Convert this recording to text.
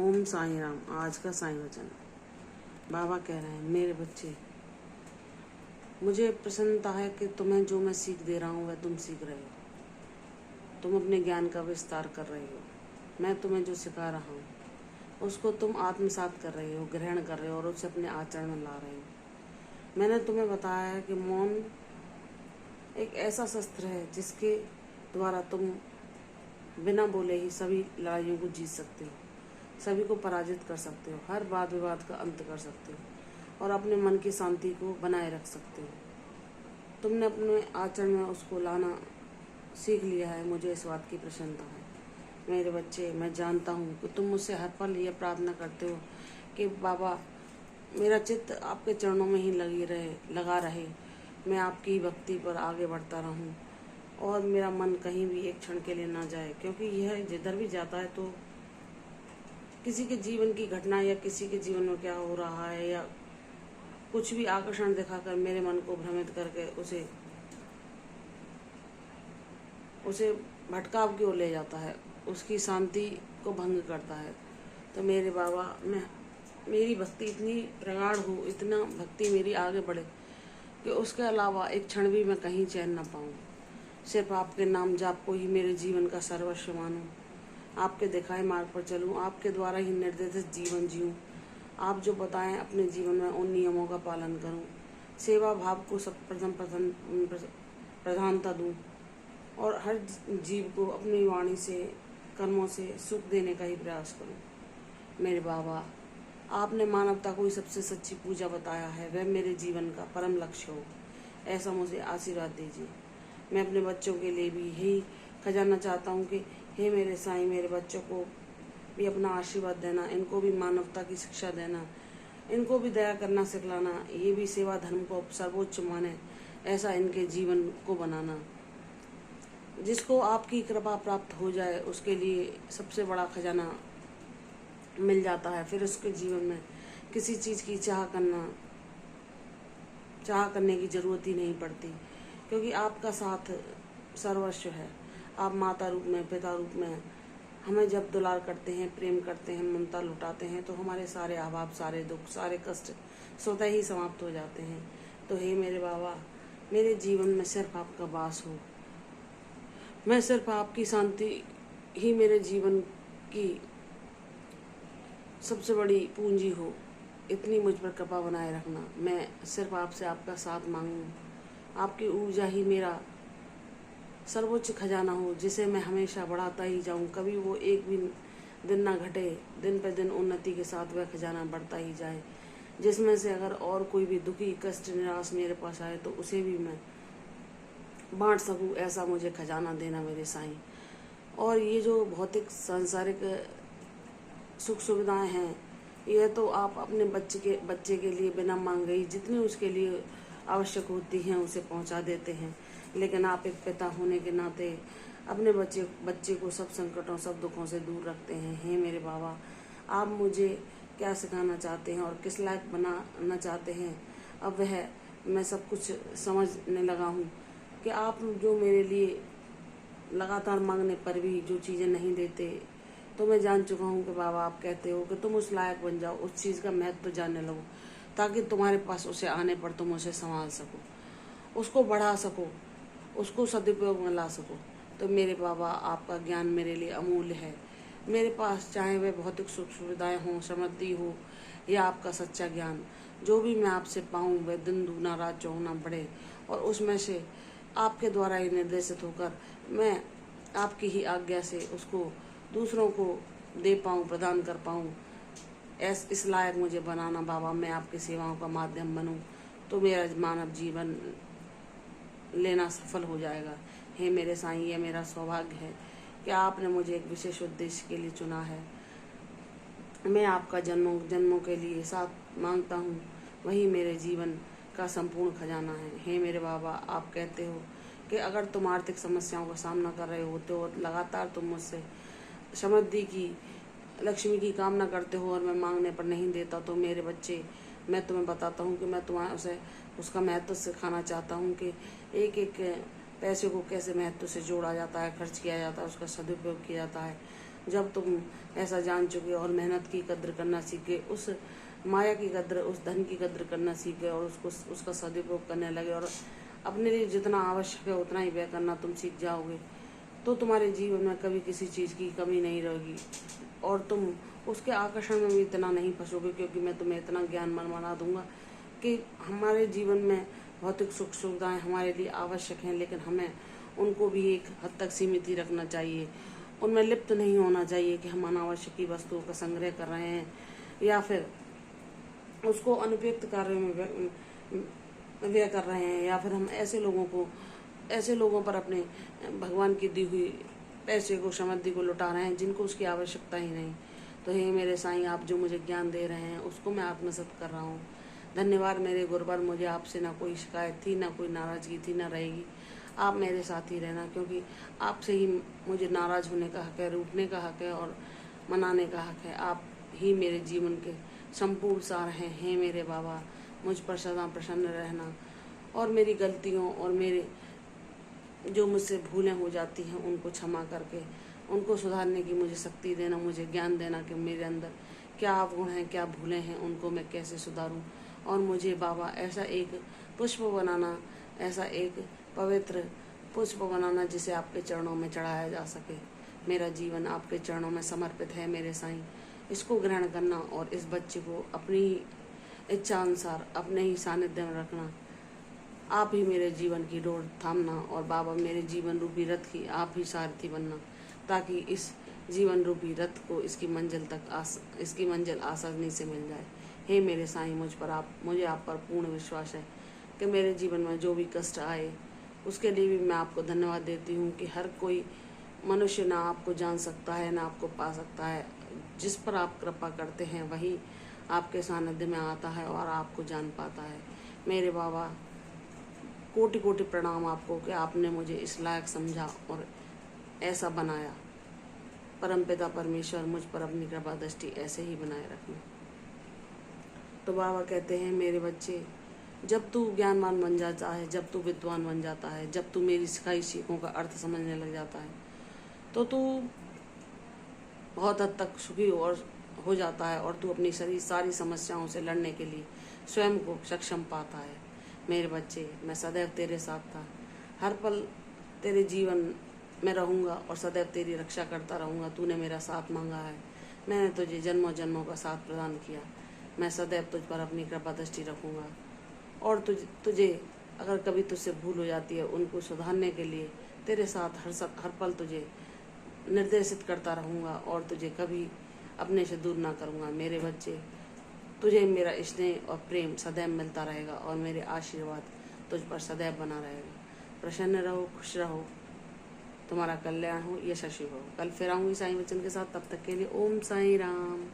ओम साईं राम। आज का साईं वचन। बाबा कह रहे हैं, मेरे बच्चे, मुझे प्रसन्नता है कि तुम्हें जो मैं सीख दे रहा हूँ वह तुम सीख रहे हो। तुम अपने ज्ञान का विस्तार कर रहे हो। मैं तुम्हें जो सिखा रहा हूँ उसको तुम आत्मसात कर रहे हो, ग्रहण कर रहे हो और उसे अपने आचरण में ला रहे हो। मैंने तुम्हें बताया है कि मौन एक ऐसा शस्त्र है जिसके द्वारा तुम बिना बोले ही सभी लड़ाइयों को जीत सकते हो, सभी को पराजित कर सकते हो, हर वाद विवाद का अंत कर सकते हो और अपने मन की शांति को बनाए रख सकते हो। तुमने अपने आचरण में उसको लाना सीख लिया है। मुझे इस बात की प्रसन्नता है। मेरे बच्चे, मैं जानता हूँ कि तुम मुझसे हर पल ये प्रार्थना करते हो कि बाबा, मेरा चित्त आपके चरणों में ही लगा रहे, मैं आपकी भक्ति पर आगे बढ़ता रहूँ और मेरा मन कहीं भी एक क्षण के लिए ना जाए, क्योंकि यह जिधर भी जाता है तो किसी के जीवन की घटना या किसी के जीवन में क्या हो रहा है या कुछ भी आकर्षण दिखाकर मेरे मन को भ्रमित करके उसे भटकाव की ओर ले जाता है, उसकी शांति को भंग करता है। तो मेरे बाबा, मेरी भक्ति इतनी प्रगाढ़ हो, इतना भक्ति मेरी आगे बढ़े कि उसके अलावा एक क्षण भी मैं कहीं चैन न पाऊँ। सिर्फ आपके नाम जाप को ही मेरे जीवन का सर्वस्व मानूं, आपके दिखाए मार्ग पर चलूं, आपके द्वारा ही निर्देशित जीवन जीऊं, आप जो बताएं अपने जीवन में उन नियमों का पालन करूं, सेवा भाव को सब प्रधानता दूं और हर जीव को अपनी वाणी से, कर्मों से सुख देने का ही प्रयास करूं। मेरे बाबा, आपने मानवता को ही सबसे सच्ची पूजा बताया है, वह मेरे जीवन का परम लक्ष्य हो, ऐसा मुझे आशीर्वाद दीजिए। मैं अपने बच्चों के लिए भी यही खजाना चाहता हूँ कि हे मेरे साईं, मेरे बच्चों को भी अपना आशीर्वाद देना, इनको भी मानवता की शिक्षा देना, इनको भी दया करना सिखलाना, ये भी सेवा धर्म को सर्वोच्च माने, ऐसा इनके जीवन को बनाना। जिसको आपकी कृपा प्राप्त हो जाए उसके लिए सबसे बड़ा खजाना मिल जाता है। फिर उसके जीवन में किसी चीज़ की चाह करने की ज़रूरत ही नहीं पड़ती, क्योंकि आपका साथ सर्वस्व है। आप माता रूप में, पिता रूप में हमें जब दुलार करते हैं, प्रेम करते हैं, ममता लुटाते हैं, तो हमारे सारे अभाव, सारे दुख, सारे कष्ट स्वतः ही समाप्त हो जाते हैं। तो हे मेरे बाबा, मेरे जीवन में सिर्फ आपका वास हो, मैं सिर्फ आपकी शांति ही मेरे जीवन की सबसे बड़ी पूंजी हो, इतनी मुझ पर कृपा बनाए रखना। मैं सिर्फ आपसे आपका साथ मांगूं, आपकी ऊर्जा ही मेरा सर्वोच्च खजाना हो, जिसे मैं हमेशा बढ़ाता ही जाऊं, कभी वो एक भी दिन ना घटे, दिन पर दिन उन्नति के साथ वह खजाना बढ़ता ही जाए, जिसमें से अगर और कोई भी दुखी, कष्ट, निराश मेरे पास आए तो उसे भी मैं बांट सकूं, ऐसा मुझे खजाना देना मेरे साईं। और ये जो भौतिक सांसारिक सुख सुविधाएं हैं, यह तो आप अपने बच्चे के लिए बिना मांगे ही जितनी उसके लिए आवश्यक होती हैं उसे पहुंचा देते हैं। लेकिन आप एक पिता होने के नाते अपने बच्चे को सब संकटों, सब दुखों से दूर रखते हैं। हे मेरे बाबा, आप मुझे क्या सिखाना चाहते हैं और किस लायक बनाना चाहते हैं, अब वह मैं सब कुछ समझने लगा हूँ कि आप जो मेरे लिए लगातार मांगने पर भी जो चीज़ें नहीं देते, तो मैं जान चुका हूँ कि बाबा, आप कहते हो कि तुम उस लायक बन जाओ, उस चीज़ का महत्व तो जानने लगो, ताकि तुम्हारे पास उसे आने पर तुम उसे संभाल सको, उसको बढ़ा सको, उसको सदुपयोग में ला सको। तो मेरे बाबा, आपका ज्ञान मेरे लिए अमूल्य है। मेरे पास चाहे वह भौतिक सुख सुविधाएं हों, समृद्धि हो या आपका सच्चा ज्ञान, जो भी मैं आपसे पाऊँ वह दिन दूना रात चौगुना बढ़े और उसमें से आपके द्वारा ही निर्देशित होकर मैं आपकी ही आज्ञा से उसको दूसरों को दे पाऊँ, प्रदान कर पाऊँ, इस लायक मुझे बनाना बाबा। मैं आपकी सेवाओं का माध्यम बनूँ तो मेरा मानव जीवन लेना सफल हो जाएगा। हे मेरे साईं, ये मेरा सौभाग्य है कि आपने मुझे एक विशेष उद्देश्य के लिए चुना है। मैं आपका जन्मों जन्मों के लिए साथ मांगता हूँ, वही मेरे जीवन का संपूर्ण खजाना है। हे मेरे बाबा, आप कहते हो कि अगर तुम आर्थिक समस्याओं का सामना कर रहे होते हो, लगातार तुम मुझसे समृद्धि की, लक्ष्मी की कामना करते हो और मैं मांगने पर नहीं देता, तो मेरे बच्चे, मैं तुम्हें बताता हूँ कि मैं तुम्हारे उसका महत्व सिखाना चाहता हूँ कि एक एक पैसे को कैसे महत्व से जोड़ा जाता है, खर्च किया जाता है, उसका सदुपयोग किया जाता है। जब तुम ऐसा जान चुके और मेहनत की कद्र करना सीख गए, उस माया की कद्र, उस धन की कद्र करना सीख गए और उसका सदुपयोग करने लगे और अपने लिए जितना आवश्यक है उतना ही व्यय करना तुम सीख जाओगे, तो तुम्हारे जीवन में कभी किसी चीज़ की कमी नहीं रहेगी और तुम उसके आकर्षण में भी इतना नहीं फंसोगे, क्योंकि मैं तुम्हें इतना ज्ञान बना दूंगा कि हमारे जीवन में भौतिक सुख सुविधाएं हमारे लिए आवश्यक हैं, लेकिन हमें उनको भी एक हद तक सीमित ही रखना चाहिए। उनमें लिप्त नहीं होना चाहिए कि हम अनावश्यक वस्तुओं का संग्रह कर रहे हैं या फिर उसको अनुपयुक्त कार्यों में व्यय कर रहे हैं, या फिर हम ऐसे लोगों पर अपने भगवान की दी हुई पैसे को, समृद्धि को लुटा रहे हैं जिनको उसकी आवश्यकता ही नहीं। तो हे मेरे साईं, आप जो मुझे ज्ञान दे रहे हैं उसको मैं आत्मसात कर रहा हूँ। धन्यवाद मेरे गुरुवर, मुझे आपसे ना कोई शिकायत थी, ना कोई नाराज़गी थी, ना रहेगी। आप मेरे साथ ही रहना, क्योंकि आपसे ही मुझे नाराज़ होने का हक है, रूठने का हक है और मनाने का हक है। आप ही मेरे जीवन के संपूर्ण सार हैं। हे मेरे बाबा, मुझ पर सदा प्रसन्न रहना और मेरी गलतियों और मेरे जो मुझसे भूलें हो जाती हैं उनको क्षमा करके उनको सुधारने की मुझे शक्ति देना, मुझे ज्ञान देना कि मेरे अंदर क्या अवगुण हैं, क्या भूलें हैं, उनको मैं कैसे सुधारूं। और मुझे बाबा ऐसा एक पुष्प बनाना, ऐसा एक पवित्र पुष्प बनाना जिसे आपके चरणों में चढ़ाया जा सके। मेरा जीवन आपके चरणों में समर्पित है मेरे साईं। इसको ग्रहण करना और इस बच्चे को अपनी इच्छा अनुसार अपने ही सानिध्य में रखना। आप ही मेरे जीवन की डोर थामना और बाबा मेरे जीवन रूपी रथ की आप ही सारथी बनना, ताकि इस जीवन रूपी रथ को इसकी मंजिल आसानी से मिल जाए। हे मेरे साईं, मुझे आप पर पूर्ण विश्वास है कि मेरे जीवन में जो भी कष्ट आए उसके लिए भी मैं आपको धन्यवाद देती हूँ कि हर कोई मनुष्य ना आपको जान सकता है, ना आपको पा सकता है। जिस पर आप कृपा करते हैं वही आपके सानिध्य में आता है और आपको जान पाता है। मेरे बाबा, कोटि कोटि प्रणाम आपको कि आपने मुझे इस लायक समझा और ऐसा बनाया। परमपिता परमेश्वर मुझ पर अपनी कृपा दृष्टि ऐसे ही बनाए रखना। तो बाबा कहते हैं, मेरे बच्चे, जब तू ज्ञानवान बन जाता है, जब तू विद्वान बन जाता है, जब तू मेरी सिखाई सीखों का अर्थ समझने लग जाता है, तो तू बहुत हद तक सुखी हो जाता है और तू अपनी सारी समस्याओं से लड़ने के लिए स्वयं को सक्षम पाता है। मेरे बच्चे, मैं सदैव तेरे साथ था, हर पल तेरे जीवन में रहूँगा और सदैव तेरी रक्षा करता रहूँगा। तूने मेरा साथ मांगा है, मैंने तुझे जन्मों जन्मों का साथ प्रदान किया। मैं सदैव तुझ पर अपनी कृपा दृष्टि रखूँगा और तुझे अगर कभी तुझसे भूल हो जाती है उनको सुधारने के लिए तेरे साथ हर पल तुझे निर्देशित करता रहूँगा और तुझे कभी अपने से दूर ना करूँगा। मेरे बच्चे, तुझे मेरा स्नेह और प्रेम सदैव मिलता रहेगा और मेरे आशीर्वाद तुझ पर सदैव बना रहेगा। प्रसन्न रहो, खुश रहो, तुम्हारा कल्याण हो, यशस्वी हो। कल फिर आऊँगी साईं वचन के साथ, तब तक के लिए ओम साईं राम।